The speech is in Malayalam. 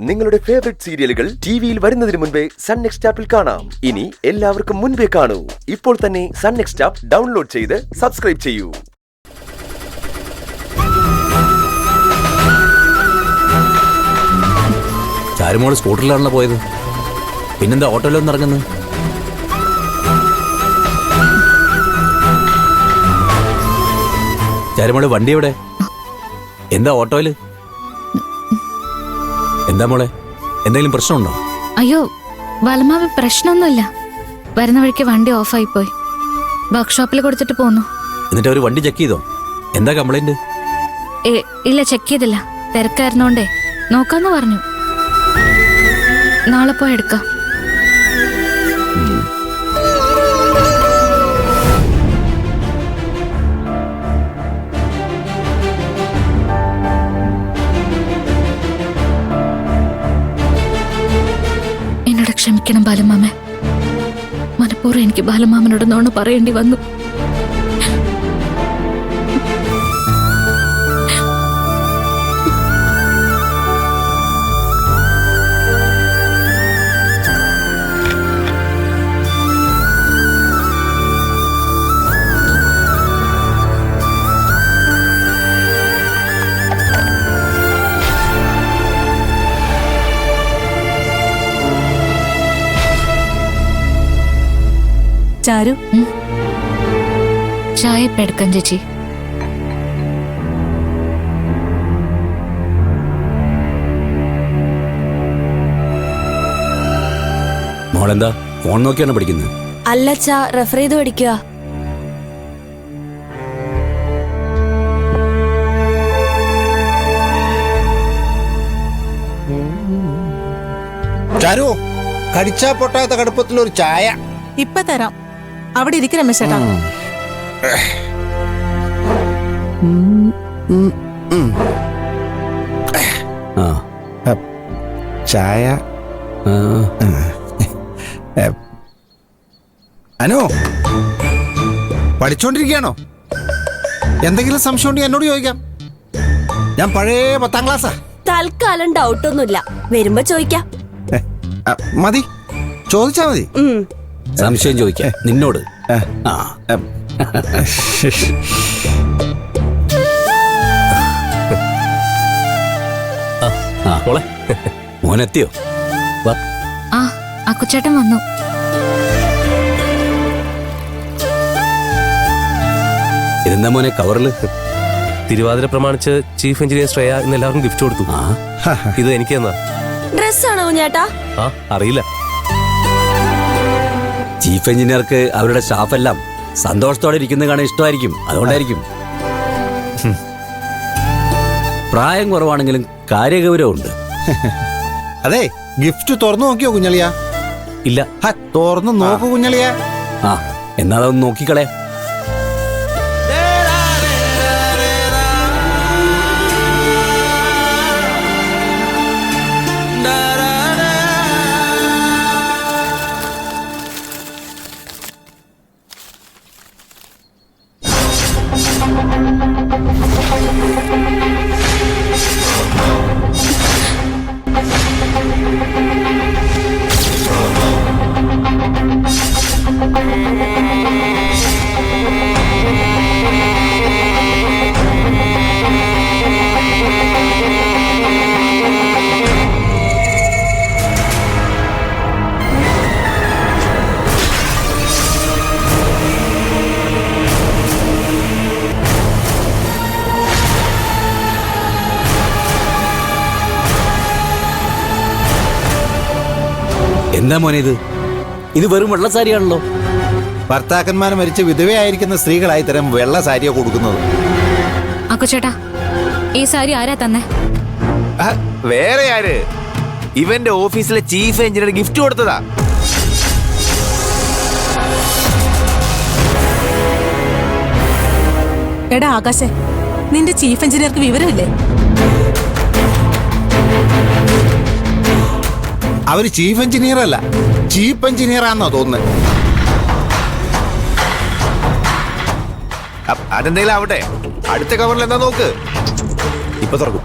നിങ്ങളുടെ ഫേവറേറ്റ് സീരിയലുകൾ ടിവിയിൽ വരുന്നതിന് മുൻപേ സൺ നെക്സ്റ്റ് ആപ്പിൽ കാണാം. ഇനി എല്ലാവർക്കും മുൻപേ കാണൂ. ഇപ്പോൾ തന്നെ സൺ നെക്സ്റ്റ് ആപ്പ് ഡൗൺലോഡ് ചെയ്ത് സബ്സ്ക്രൈബ് ചെയ്യൂ. ചാരുമോള് സ്കൂട്ടറിലാണല്ലോ പോയത്, പിന്നെന്താ ഓട്ടോയിലൊന്നും ഇറങ്ങുന്നത്? ചാരുമോള് വണ്ടി എവിടെ? എന്താ ഓട്ടോയില്? എന്താ മോളെ, എന്തെങ്കിലും പ്രശ്നമുണ്ടോ? അയ്യോ വലമാവ്, പ്രശ്നമൊന്നുമില്ല. വരുന്ന വഴിക്ക് വണ്ടി ഓഫായി പോയി. വർക്ക്ഷോപ്പിൽ കൊടുത്തിട്ട് പോന്നു. എന്നിട്ട് അവര് വണ്ടി ചെക്ക് ചെയ്തോ? എന്താ കംപ്ലൈന്റ്? ഇല്ല, ചെക്ക് ചെയ്തില്ല. തിരക്കായിരുന്നോണ്ടേ നോക്കാന്ന് പറഞ്ഞു. നാളെ പോയി എടുക്കാം. എന്നോട് ക്ഷമിക്കണം ബാലമാമേ. മനഃപൂർവ്വം എനിക്ക് ബാലമാമനോട് നോണ് പറയേണ്ടി വന്നു. ചാരു, ചായ ഇപ്പം എടുക്കാം ചേച്ചി. മോളെന്താ ഫോൺ നോക്കിയാണ് പഠിക്കുന്നത്? അല്ല ചാ, റെഫർ ചെയ്ത് പഠിക്കുക. ചാരു, കടിച്ചാ പൊട്ടാത്ത കടുപ്പത്തിലൊരു ചായ. ഇപ്പൊ തരാം. അവിടെ ഇരിക്കും രമേശ് ചേട്ടാ. ചായ. അനു, പഠിച്ചോണ്ടിരിക്കുകയാണോ? എന്തെങ്കിലും സംശയം ഉണ്ടെങ്കിൽ എന്നോട് ചോദിക്കാം. ഞാൻ പഴയ 10ാം ക്ലാസ്സാ. തൽക്കാലം ഡൗട്ടൊന്നുമില്ല, വരുമ്പോ ചോദിക്കാം. മതി, ചോദിച്ചാ മതി. സംശയം ചോദിക്കാം നിന്നോട്. മോനെത്തിയോ? ആ അക്കുച്ചേട്ടൻ വന്നു. ഇതെന്താ മോനെ കവറില്? തിരുവാതിര പ്രമാണിച്ച് ചീഫ് എഞ്ചിനീയർ ശ്രേയ ഇന്ന് എല്ലാവർക്കും ഗിഫ്റ്റ് കൊടുത്തു. ഇത് എനിക്ക് തന്നാ. ഡ്രസ്സാണോ ചേട്ടാ? അറിയില്ല. ചീഫ് എഞ്ചിനീയർക്ക് അവരുടെ സ്റ്റാഫ് എല്ലാം സന്തോഷത്തോടെ ഇരിക്കുന്നത് കാണാൻ ഇഷ്ടമായിരിക്കും, അതുകൊണ്ടായിരിക്കും. പ്രായം കുറവാണെങ്കിലും കാര്യഗൗരവമുണ്ട്. അതെ, ഗിഫ്റ്റ് തുറന്നു നോക്കിയോ കുഞ്ഞളിയ? ഇല്ല. തുറന്നു നോക്കൂ കുഞ്ഞളിയ. എന്നാ അതൊന്ന് നോക്കിക്കളെ. എന്താ മോനെ ഇത് വെറും വെള്ളസാരിയാണല്ലോ. ഭർത്താക്കന്മാർ മരിച്ച് വിധവയായിരിക്കുന്ന സ്ത്രീകളായി തരം വെള്ള സാരിയോ കൊടുക്കുന്നത്. അക്കുച്ചേട്ടാ, ഈ സാരി ആരാ തന്നെ? വേറെ ആര്? ഇവന്റെ ഓഫീസിലെ ചീഫ് എഞ്ചിനീയർ ഗിഫ്റ്റ് കൊടുത്തതാ. എടാ ആകാശേ, നിന്റെ ചീഫ് എഞ്ചിനീയർക്ക് വിവരമില്ലേ? അവര് ചീഫ് എഞ്ചിനീയർ അല്ല, ചീഫ് എഞ്ചിനീയർ ആണെന്നോ തോന്നുന്നത്. അതെന്തെങ്കിലും ആവട്ടെ, അടുത്ത കവറിൽ എന്താ നോക്ക്. ഇപ്പൊ തുറക്കും.